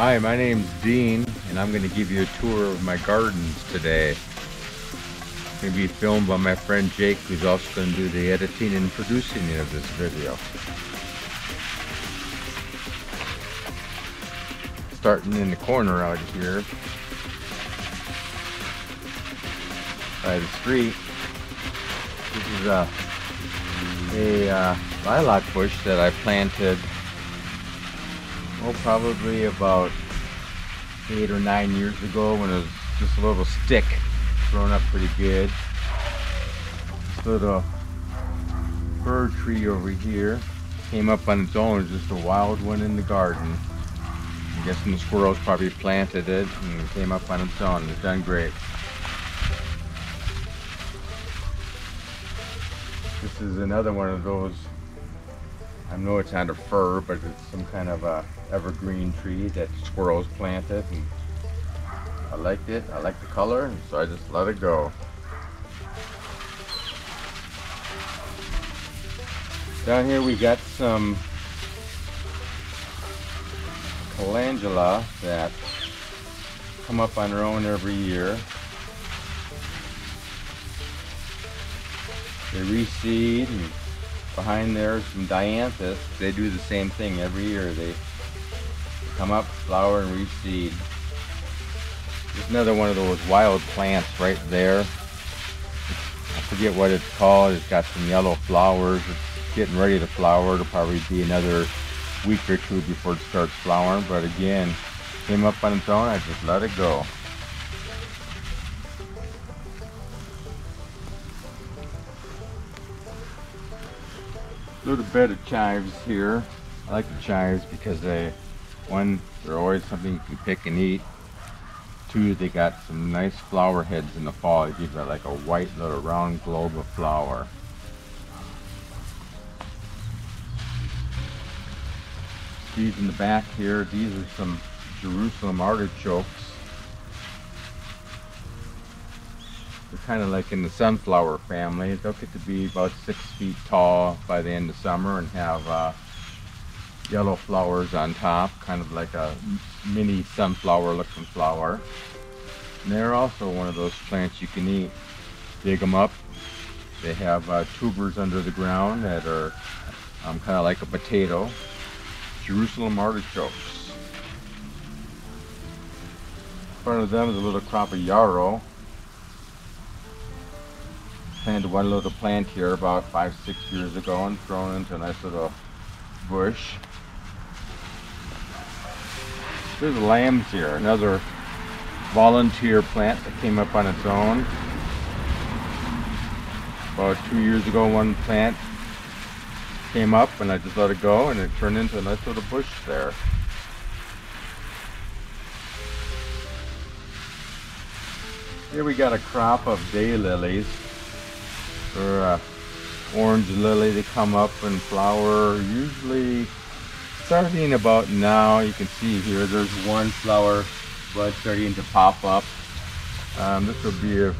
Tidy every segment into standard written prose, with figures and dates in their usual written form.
Hi, my name's Dean, and I'm going to give you a tour of my gardens today. It's going to be filmed by my friend Jake, who's also going to do the editing and producing of this video. Starting in the corner out here by the street, this is a lilac bush that I planted probably about 8 or 9 years ago when it was just a little stick growing up pretty good. This little fir tree over here came up on its own, just a wild one in the garden. I'm guessing the squirrels probably planted it and it came up on its own. It's done great. This is another one of those, I know it's not a fir, but it's some kind of a evergreen tree that squirrels planted, and I liked it. I like the color, and so I just let it go. Down here we got some calendula that come up on their own every year. They reseed, and behind there is some dianthus. They do the same thing every year. They come up, flower, and reseed. There's another one of those wild plants right there. I forget what it's called. It's got some yellow flowers. It's getting ready to flower. It'll probably be another week or two before it starts flowering. But again, came up on its own. I just let it go. Little bed of chives here. I like the chives because they're always something you can pick and eat. Two, they got some nice flower heads in the fall. You get like a white little round globe of flower. These in the back here, these are some Jerusalem artichokes. They're kind of like in the sunflower family. They'll get to be about 6 feet tall by the end of summer and have yellow flowers on top, kind of like a mini sunflower looking flower. And they're also one of those plants you can eat. Dig them up. They have tubers under the ground that are kind of like a potato. Jerusalem artichokes. In front of them is a little crop of yarrow. Planted one little plant here about 5-6 years ago and thrown into a nice little bush. There's lambs here, another volunteer plant that came up on its own. About 2 years ago, one plant came up and I just let it go and it turned into a nice little bush there. Here we got a crop of daylilies, or orange lily. They come up and flower usually starting about now. You can see here there's one flower bud starting to pop up. This will be a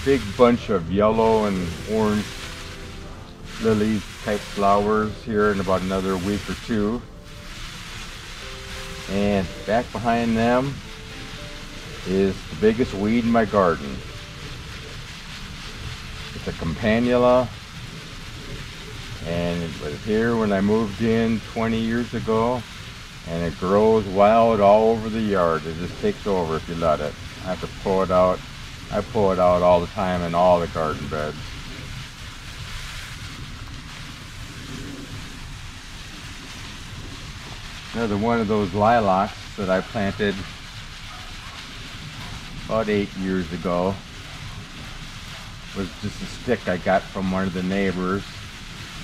big bunch of yellow and orange lily type flowers here in about another week or two. And back behind them is the biggest weed in my garden. It's a campanula, and it was here when I moved in 20 years ago, and it grows wild all over the yard. It just takes over if you let it. I have to pull it out. I pull it out all the time in all the garden beds. Another one of those lilacs that I planted about 8 years ago. Was just a stick I got from one of the neighbors.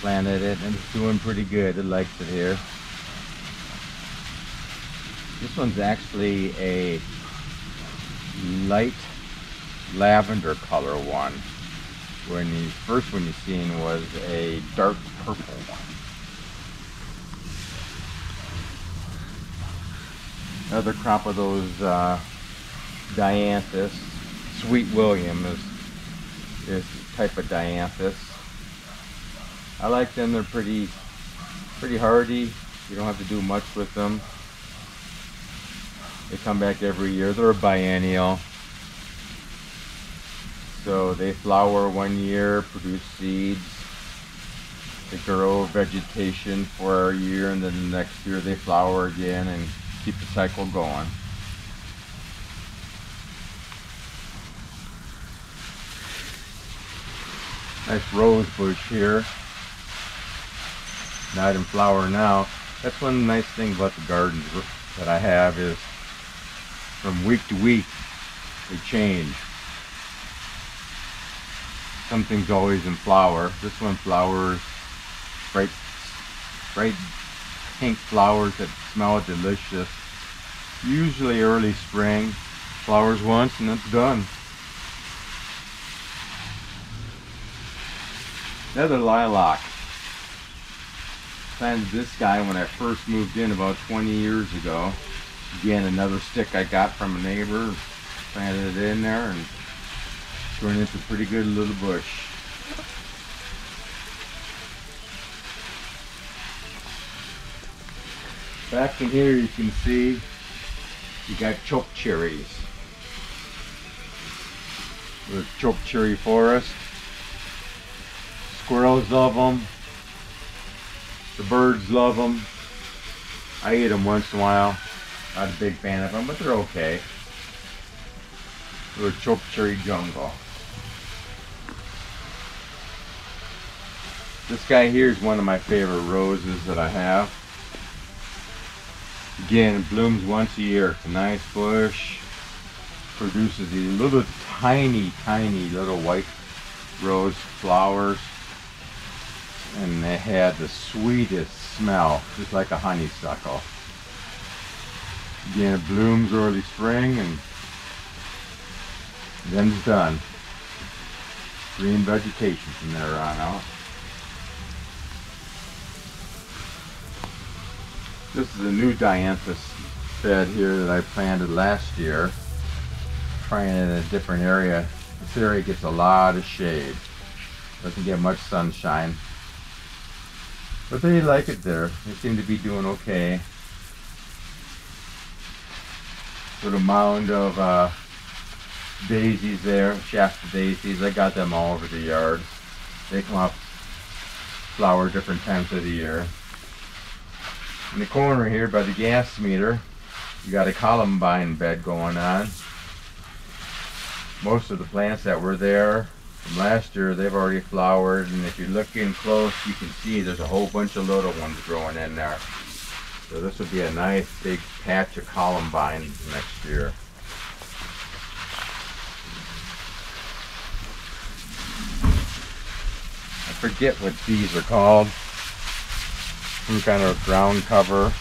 Planted it and it's doing pretty good. It likes it here. This one's actually a light lavender color one. When the first one you seen was a dark purple one. Another crop of those dianthus. Sweet William is type of dianthus. I like them. They're pretty hardy. You don't have to do much with them. They come back every year. They're a biennial. So they flower one year, produce seeds. They grow vegetation for a year, and then the next year they flower again and keep the cycle going. Nice rose bush here. Not in flower now. That's one nice thing about the gardens that I have is from week to week they change. Something's always in flower. This one flowers bright pink flowers that smell delicious. Usually early spring. Flowers once and it's done. Another lilac. Planted this guy when I first moved in about 20 years ago. Again, another stick I got from a neighbor. Planted it in there and turned into a pretty good little bush. Back in here you can see you got choke cherries. The choke cherry forest. Squirrels love them. The birds love them. I eat them once in a while. Not a big fan of them, but they're okay. They're a choke cherry jungle. This guy here is one of my favorite roses that I have. Again, it blooms once a year. It's a nice bush. Produces these little tiny little white rose flowers. And they had the sweetest smell, just like a honeysuckle. Again, it blooms early spring and then it's done. Green vegetation from there on out. This is a new dianthus bed here that I planted last year. Trying it in a different area. This area gets a lot of shade. Doesn't get much sunshine. But they like it there. They seem to be doing okay. Little mound of daisies there, Shasta daisies. I got them all over the yard. They come up, flower different times of the year. In the corner here by the gas meter, you got a columbine bed going on. Most of the plants that were there from last year, they've already flowered, and if you look in close, you can see there's a whole bunch of little ones growing in there. So this would be a nice big patch of columbine next year. I forget what these are called. Some kind of ground cover.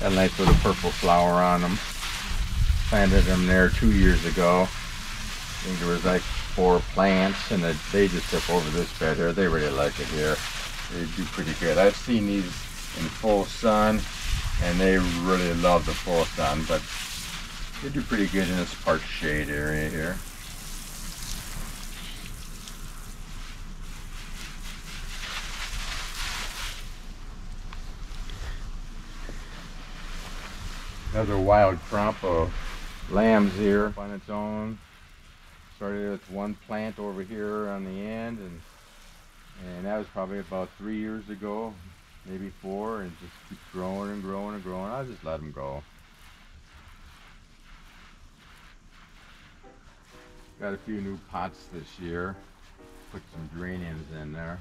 Got a nice little purple flower on them. Planted them there 2 years ago. I think there was like 4 plants, and they just took over this bed here. They really like it here. They do pretty good. I've seen these in full sun, and they really love the full sun, but they do pretty good in this part shade area here. Another wild crop of lambs here on its own. Started with one plant over here on the end, and that was probably about 3 years ago, maybe 4, and just keeps growing and growing and growing. I'll just let them go. Got a few new pots this year. Put some geraniums in there.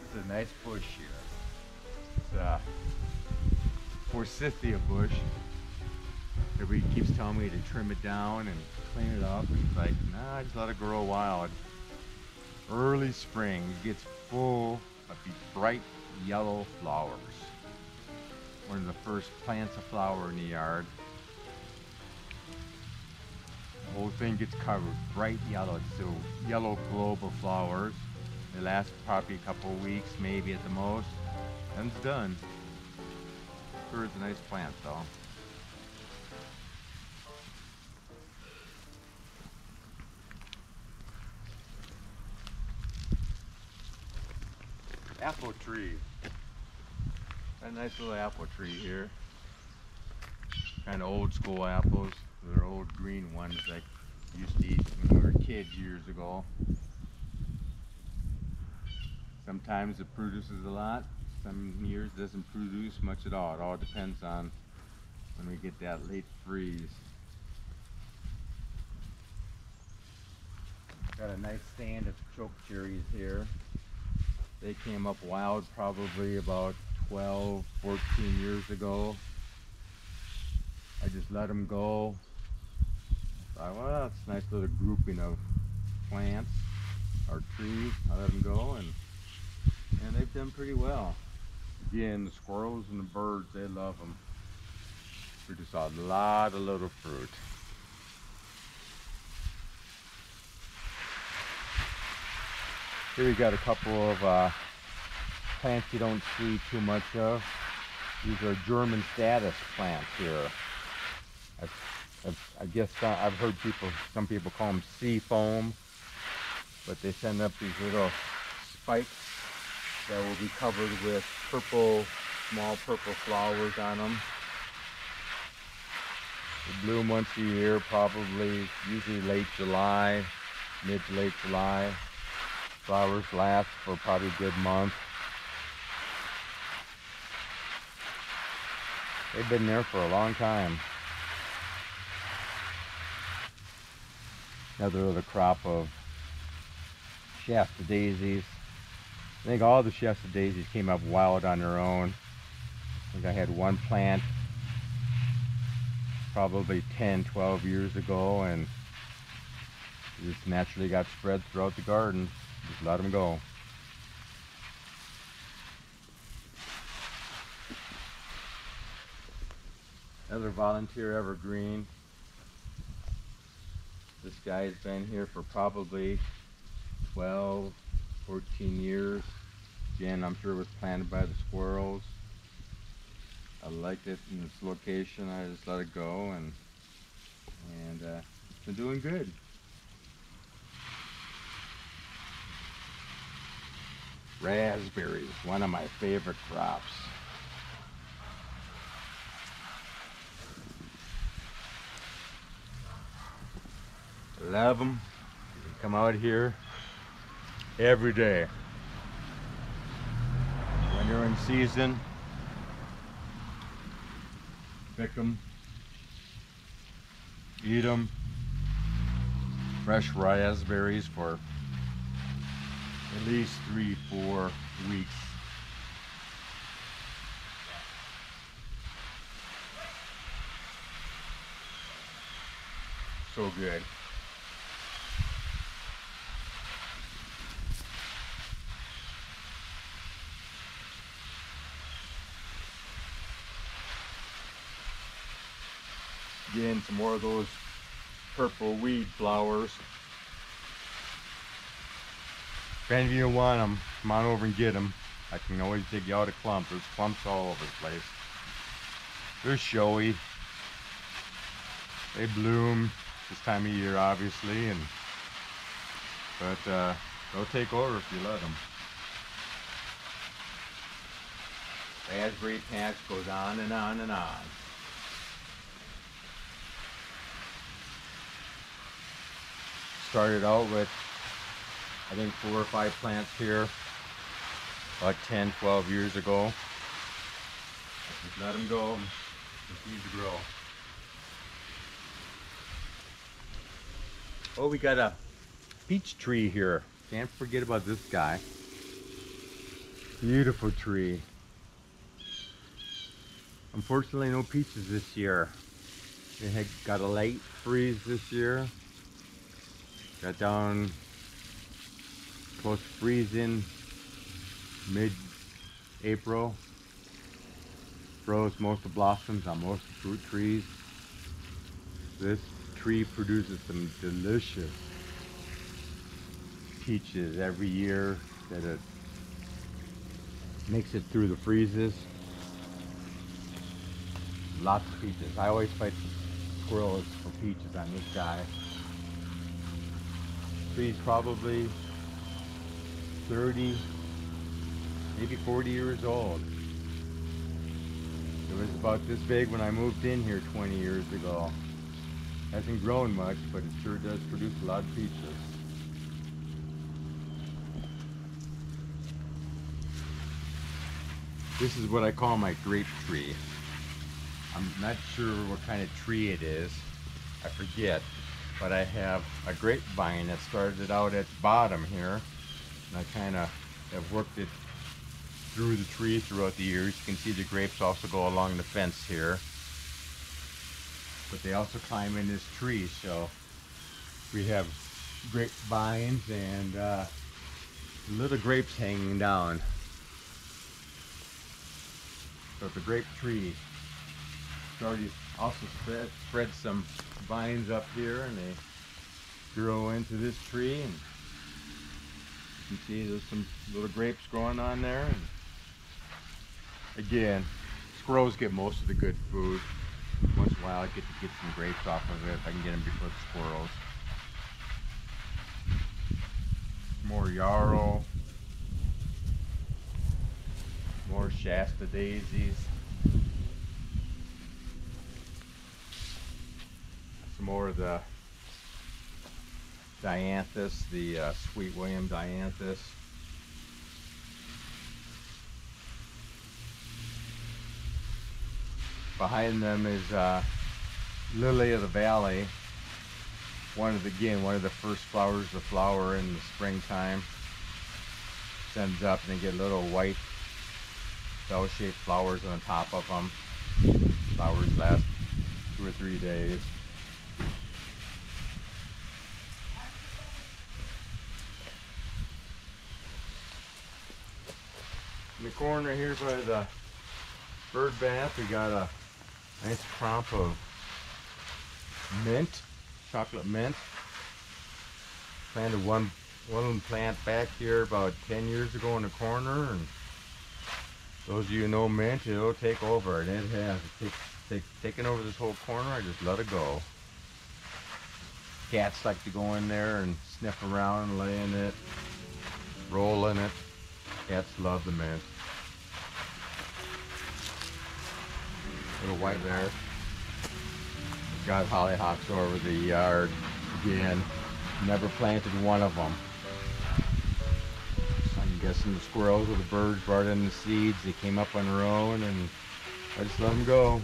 It's a nice bush here. It's a forsythia bush. Everybody keeps telling me to trim it down and clean it up, and it's like, nah, just let it grow wild. Early spring, it gets full of these bright yellow flowers. One of the first plants of flower in the yard. The whole thing gets covered bright yellow. It's a yellow globe of flowers. They last probably a couple of weeks, maybe at the most. Then it's done. Sure, it's a nice plant though. apple tree. A nice little apple tree here. Kind of old school apples. They're old green ones that I used to eat when we were kids years ago. Sometimes it produces a lot. Some years it doesn't produce much at all. It all depends on when we get that late freeze. Got a nice stand of choke cherries here. They came up wild probably about 12, 14 years ago. I just let them go. I thought, well, it's a nice little grouping of plants or trees. I let them go, and they've done pretty well. Again, the squirrels and the birds, they love them. Produce a lot of little fruit. Here we got a couple of plants you don't see too much of. These are German status plants here. I guess I've heard some people call them sea foam, but they send up these little spikes that will be covered with small purple flowers on them. They bloom once a year, probably, usually late July, mid to late July. Flowers last for probably a good month. They've been there for a long time. Another little crop of Shasta daisies. I think all the Shasta daisies came up wild on their own. I think I had one plant probably 10, 12 years ago, and it just naturally got spread throughout the garden. Just let them go. Another volunteer evergreen. This guy has been here for probably 12, 14 years. Again, I'm sure it was planted by the squirrels. I liked it in its location. I just let it go, and it's been doing good. Raspberries, one of my favorite crops. Love them. You come out here every day. When you're in season, pick them, eat them. Fresh raspberries for at least 3-4 weeks. So good. Again, some more of those purple weed flowers. If any of you want them, come on over and get them. I can always dig you out a clump. There's clumps all over the place. They're showy. They bloom this time of year, obviously, but they'll take over if you let them. Raspberry patch goes on and on and on. Started out with, I think, 4 or 5 plants here about 10, 12 years ago. Just let them go, continue to grow. Oh, we got a peach tree here. Can't forget about this guy. Beautiful tree. Unfortunately, no peaches this year. They had got a late freeze this year. Got down close to freezing mid-April. Froze most of the blossoms on most of the fruit trees. This tree produces some delicious peaches every year that it makes it through the freezes. Lots of peaches. I always fight the squirrels for peaches on this guy. Tree's probably 30 maybe 40 years old. It was about this big when I moved in here 20 years ago. Hasn't grown much, but it sure does produce a lot of peaches. This is what I call my grape tree. I'm not sure what kind of tree it is. I forget. But I have a grapevine that started out at the bottom here. And I kind of have worked it through the tree throughout the years. You can see the grapes also go along the fence here. But they also climb in this tree, so we have grapevines and little grapes hanging down. So it's a grape tree. Started also spread some vines up here, and they grow into this tree. And you can see there's some little grapes growing on there. And again, squirrels get most of the good food. Once in a while I get to get some grapes off of it if I can get them before the squirrels. More yarrow. More Shasta daisies. Some more of the dianthus, the Sweet William dianthus. Behind them is lily of the valley. One of the first flowers to flower in the springtime. Sends up and they get little white bell-shaped flowers on the top of them. Flowers last 2 or 3 days. In the corner here by the bird bath, we got a nice crop of mint, chocolate mint. Planted one plant back here about 10 years ago in the corner, and those of you who know mint, it'll take over, and it has. It's taken over this whole corner. I just let it go. Cats like to go in there and sniff around and lay in it, roll in it. Cats love the mint. Little white there. Got hollyhocks all over the yard again. Never planted one of them. I'm guessing the squirrels or the birds brought in the seeds. They came up on their own, and I just let them go.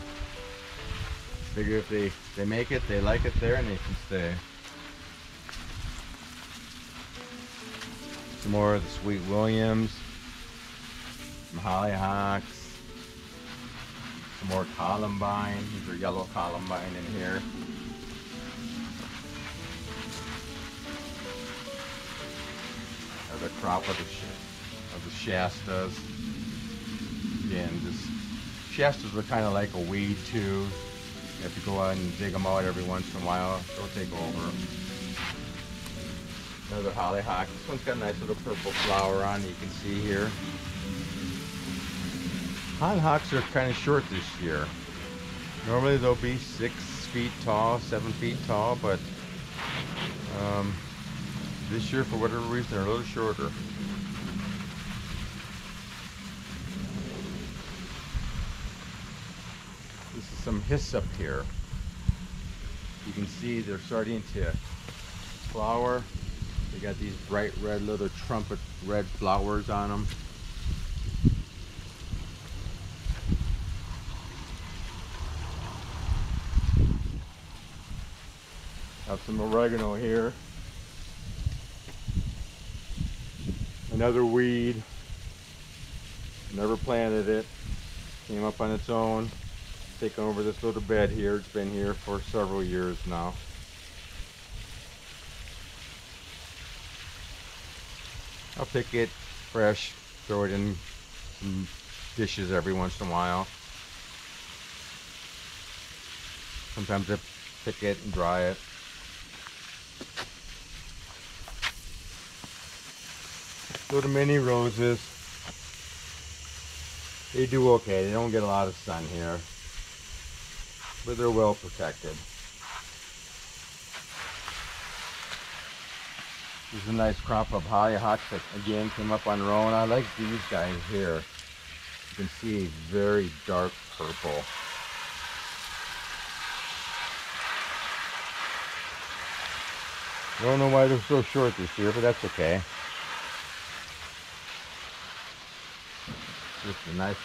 Figure if they make it, they like it there, and they can stay. Some more of the Sweet Williams. Some hollyhocks. Some more columbine. These are yellow columbine in here. Another crop of the Shastas. Again, just Shastas are kind of like a weed too. You have to go out and dig them out every once in a while. They'll take over. Another hollyhock. This one's got a nice little purple flower on it, you can see here. Hollyhocks are kind of short this year. Normally they'll be 6 feet tall, 7 feet tall, but this year, for whatever reason, they're a little shorter. This is some hyssop here. You can see they're starting to flower. They got these bright red little trumpet red flowers on them. Have some oregano here. Another weed. Never planted it. Came up on its own. Taken over this little bed here. It's been here for several years now. I'll pick it fresh, throw it in some dishes every once in a while. Sometimes I pick it and dry it. So the mini roses, they do okay. They don't get a lot of sun here, but they're well protected. This is a nice crop of hollyhocks that again came up on their own. I like these guys here. You can see very dark purple. I don't know why they're so short this year, but that's okay. Just a nice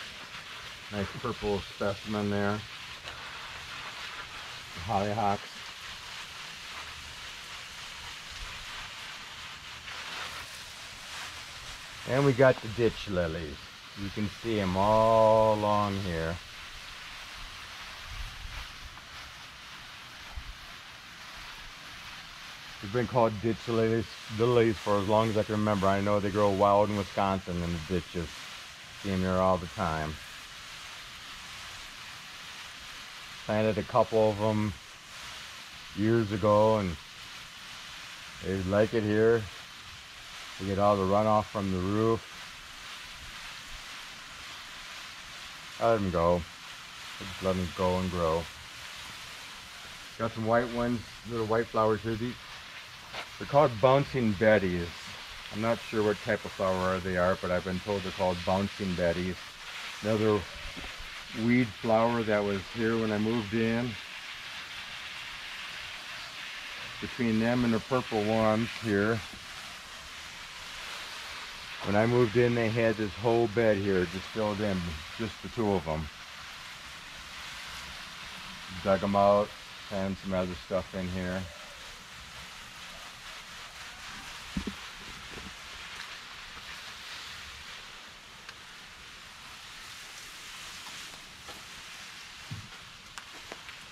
purple specimen there. The hollyhocks. And we got the ditch lilies. You can see them all along here. They've been called ditch lilies for as long as I can remember. I know they grow wild in Wisconsin in the ditches. See them there all the time. Planted a couple of them years ago, and they like it here. We get all the runoff from the roof. I let them go. Just let them go and grow. Got some white ones, little white flowers here. They're called bouncing betties. I'm not sure what type of flower they are, but I've been told they're called bouncing betties. Another weed flower that was here when I moved in. Between them and the purple ones here. When I moved in, they had this whole bed here just filled in, just the two of them. Dug them out, and some other stuff in here.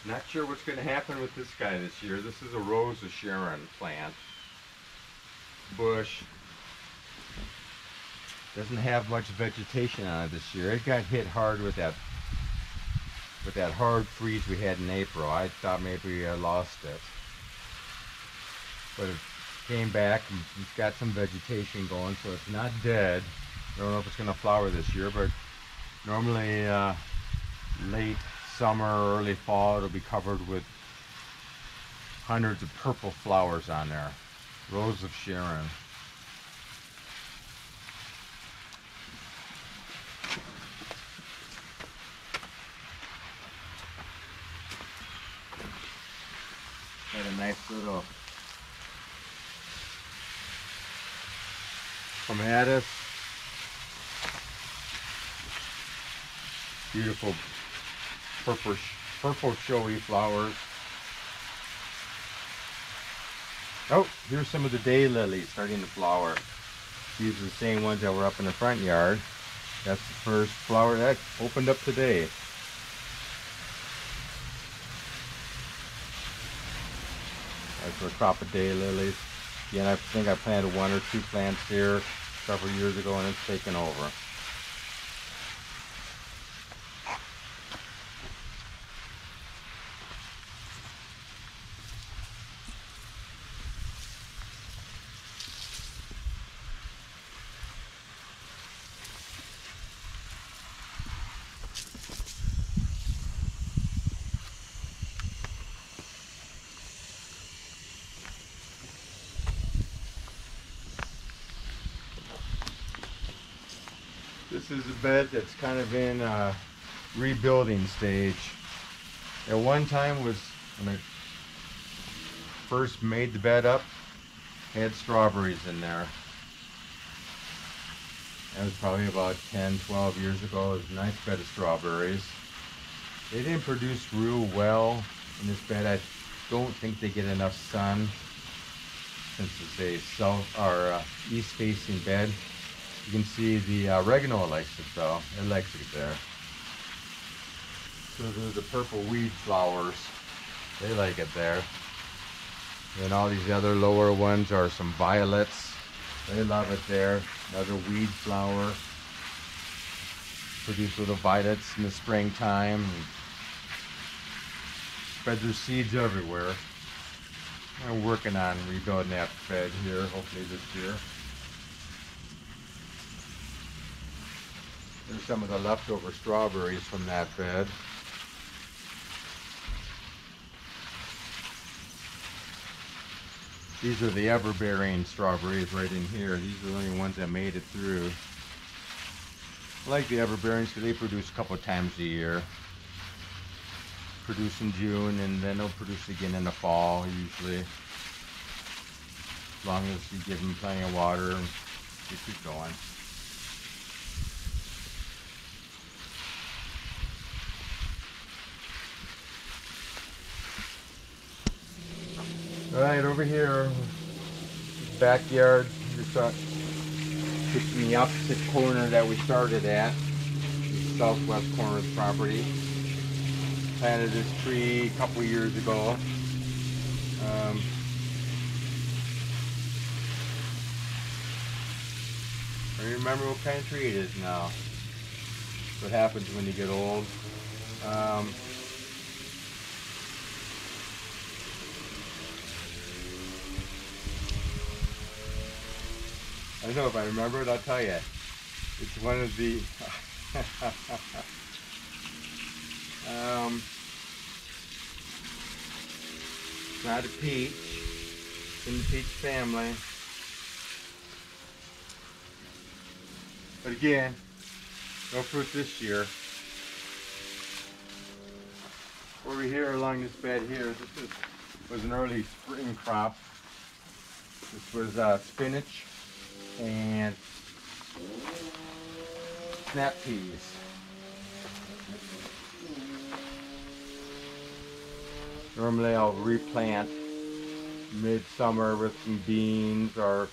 Not sure what's going to happen with this guy this year. This is a Rose of Sharon plant. Bush. Doesn't have much vegetation on it this year. It got hit hard with that hard freeze we had in April. I thought maybe I lost it. But it came back and it's got some vegetation going, so it's not dead. I don't know if it's going to flower this year, but normally late summer, early fall, it'll be covered with hundreds of purple flowers on there. Rose of Sharon. Got a nice little clematis. Beautiful purple showy flowers. Oh, here's some of the daylilies starting to flower. These are the same ones that were up in the front yard. That's the first flower that opened up today. That's a crop of daylilies. Again, I think I planted one or two plants here several years ago, and it's taken over. This is a bed that's kind of in a rebuilding stage. At one time was, when I first made the bed up, had strawberries in there. That was probably about 10, 12 years ago. It was a nice bed of strawberries. They didn't produce real well in this bed. I don't think they get enough sun since it's a south or east facing bed. You can see the oregano likes it though. It likes it there. So there's the purple weed flowers. They like it there. And all these other lower ones are some violets. They love it there. Another weed flower. Produce little violets in the springtime. Spread their seeds everywhere. I'm working on rebuilding that bed here, hopefully this year. There's some of the leftover strawberries from that bed. These are the ever-bearing strawberries right in here. These are the only ones that made it through. I like the ever-bearings because they produce a couple times a year. Produce in June and then they'll produce again in the fall usually. As long as you give them plenty of water and they keep going. Alright, over here, backyard, just in the opposite corner that we started at, the southwest corner of the property. Planted this tree a couple years ago. I don't remember what kind of tree it is now. What happens when you get old. I don't know if I remember it, I'll tell you. It's one of the it's not a peach. It's in the peach family. But again, no fruit this year. Over here along this bed here, was an early spring crop. This was spinach and snap peas. Normally I'll replant midsummer with some beans or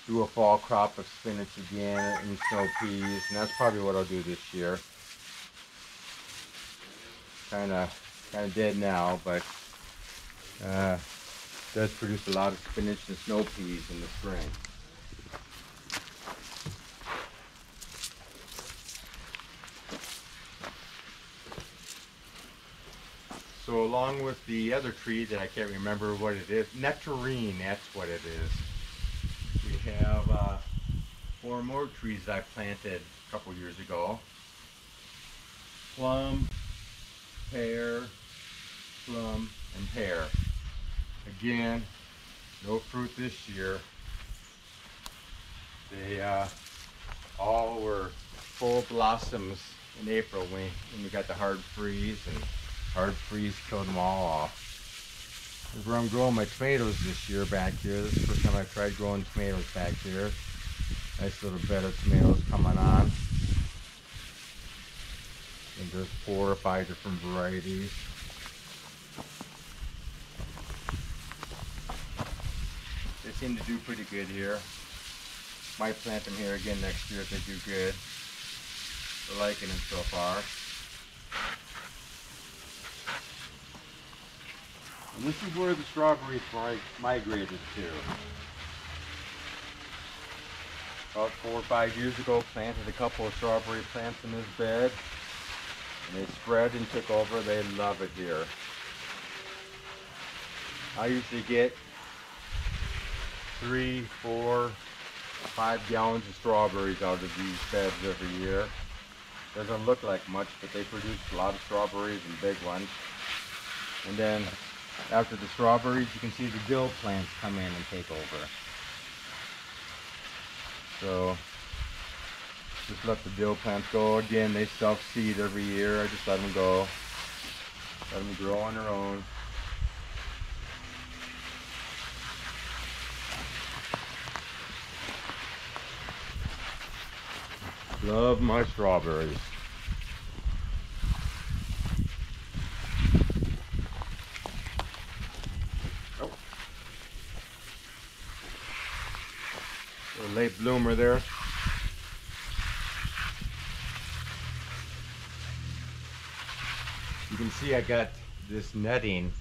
do a fall crop of spinach again and snow peas, and that's probably what I'll do this year. Kind of dead now, but does produce a lot of spinach and snow peas in the spring. So along with the other tree that I can't remember what it is, nectarine, that's what it is. We have 4 more trees I planted a couple years ago. Plum, pear, plum, and pear. Again, no fruit this year. They all were full blossoms in April when we got the hard freeze, and hard freeze killed them all off. This is where I'm growing my tomatoes this year back here. This is the first time I've tried growing tomatoes back here. Nice little bed of tomatoes coming on. And there's 4 or 5 different varieties. They seem to do pretty good here. Might plant them here again next year if they do good. We're liking them so far. And this is where the strawberries migrated to. About 4 or 5 years ago, planted a couple of strawberry plants in this bed. And they spread and took over. They love it here. I usually get 3, 4, 5 gallons of strawberries out of these beds every year. Doesn't look like much, but they produce a lot of strawberries and big ones. And then after the strawberries, you can see the dill plants come in and take over. So just let the dill plants go. Again, they self-seed every year. I just let them go. Let them grow on their own. Love my strawberries. Oh. A late bloomer there. You can see I got this netting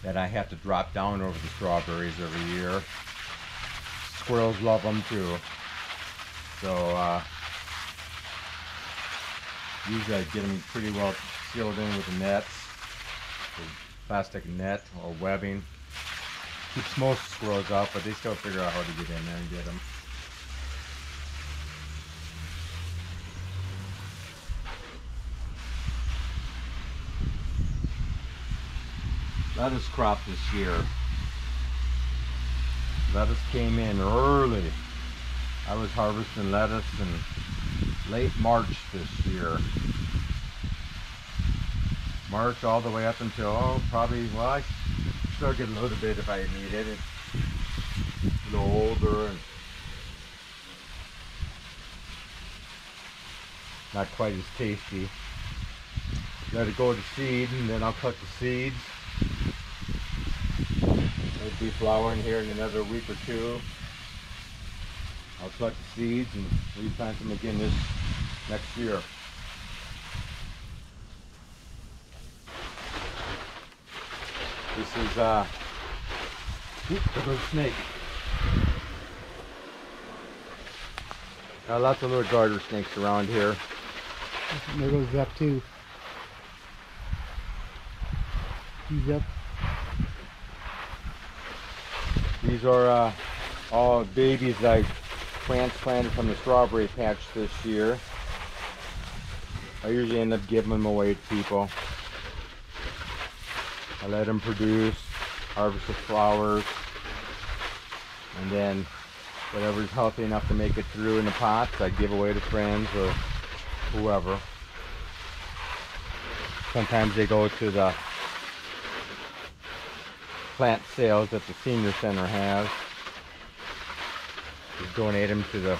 that I have to drop down over the strawberries every year. Squirrels love them too. So usually I get them pretty well sealed in with the nets, the plastic net or webbing. Keeps most squirrels out, but they still figure out how to get in there and get them. Lettuce crop this year. lettuce came in early. I was harvesting lettuce in late March this year. March all the way up until, oh, probably, well, I still get a little bit if I needed it. A little older and not quite as tasty. Let it go to seed, and then I'll cut the seeds. It'll be flowering here in another week or two. I'll cut the seeds and replant them again this next year. This is there's a snake. Got lots of little garter snakes around here. There goes Zep too. He's up. These are all babies that I transplanted from the strawberry patch this year. I usually end up giving them away to people. I let them produce, harvest the flowers, and then whatever's healthy enough to make it through in the pots, I give away to friends or whoever. Sometimes they go to the plant sales that the senior center has. Just donate them to the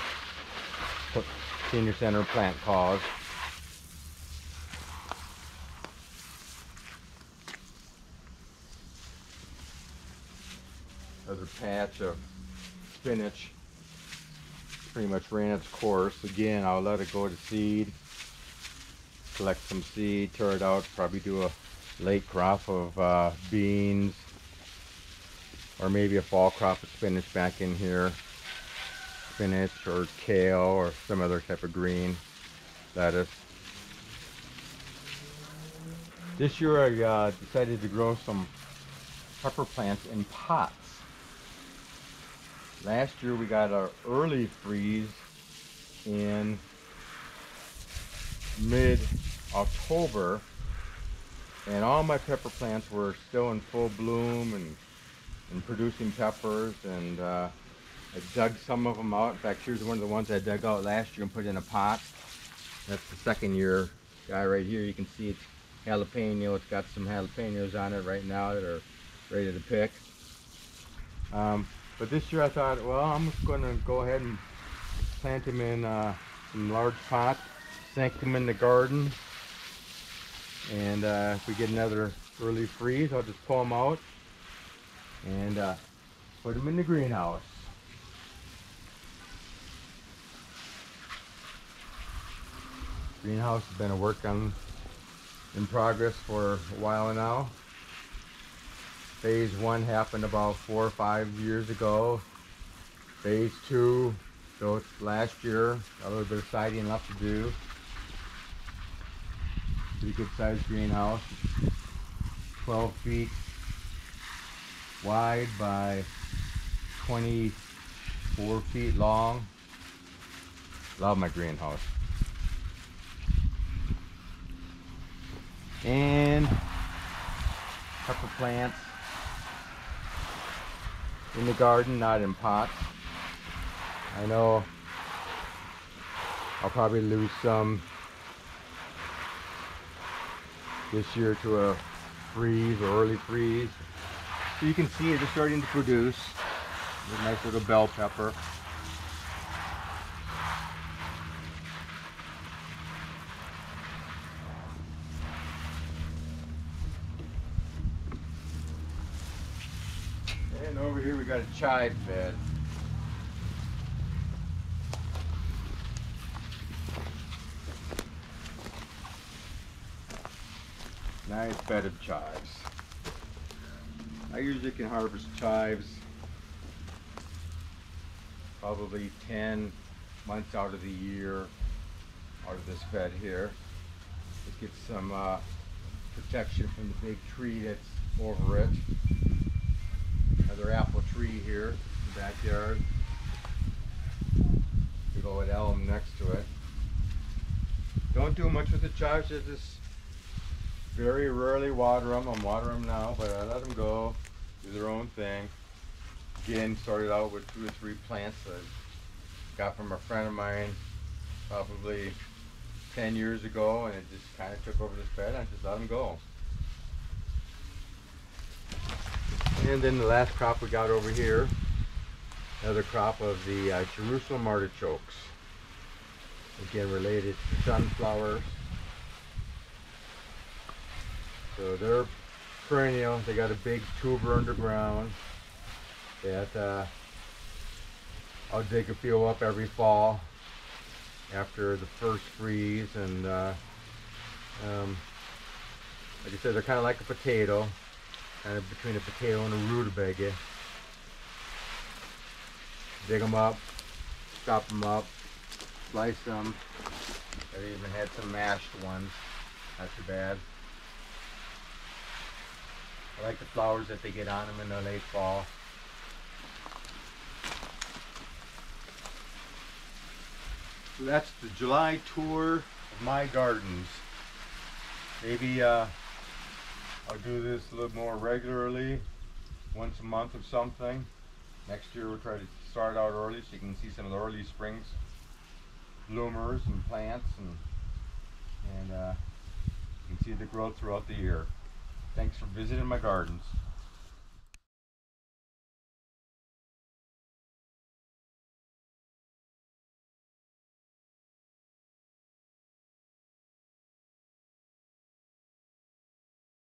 senior center plant cause. Another patch of spinach. Pretty much ran its course. Again, I'll let it go to seed. Collect some seed, tear it out, probably do a late crop of beans, or maybe a fall crop of spinach back in here. Spinach or kale or some other type of green lettuce. This year I decided to grow some pepper plants in pots. Last year we got an early freeze in mid-October, and all my pepper plants were still in full bloom and producing peppers, and I dug some of them out. In fact, here's one of the ones I dug out last year and put in a pot. That's the second year guy right here. You can see it's jalapeno. It's got some jalapenos on it right now that are ready to pick. But this year I thought, well, I'm just going to go ahead and plant them in some large pots, sink them in the garden, and if we get another early freeze, I'll just pull them out and put them in the greenhouse. Greenhouse has been a work in progress for a while now. Phase 1 happened about 4 or 5 years ago. Phase 2 built last year. A little bit of siding left to do. Pretty good sized greenhouse. 12 feet wide by 24 feet long. Love my greenhouse. And pepper plants in the garden, not in pots. I know I'll probably lose some this year to a freeze or early freeze. So you can see it is starting to produce a nice little bell pepper. And over here we got a chive bed. Nice bed of chives. I usually can harvest chives probably 10 months out of the year out of this bed here. It gets some protection from the big tree that's over it. Another apple tree here in the backyard. Big old elm next to it. Don't do much with the chives, just very rarely water them. I'm watering them now, but I let them go, do their own thing. Again, started out with 2 or 3 plants that I got from a friend of mine probably 10 years ago, and it just kind of took over this bed. I just let them go. And then the last crop we got over here, another crop of the Jerusalem artichokes. Again, related to sunflowers. So they're perennial. They got a big tuber underground that I'll dig a few up every fall after the first freeze. And like I said, they're kind of like a potato, kind of between a potato and a rutabaga. Dig them up, chop them up, slice them. I even had some mashed ones, not too bad. I like the flowers that they get on them in the late fall. So that's the July tour of my gardens. Maybe I'll do this a little more regularly, once a month or something. Next year we'll try to start out early so you can see some of the early springs bloomers and plants, and you can see the growth throughout the year. Thanks for visiting my gardens.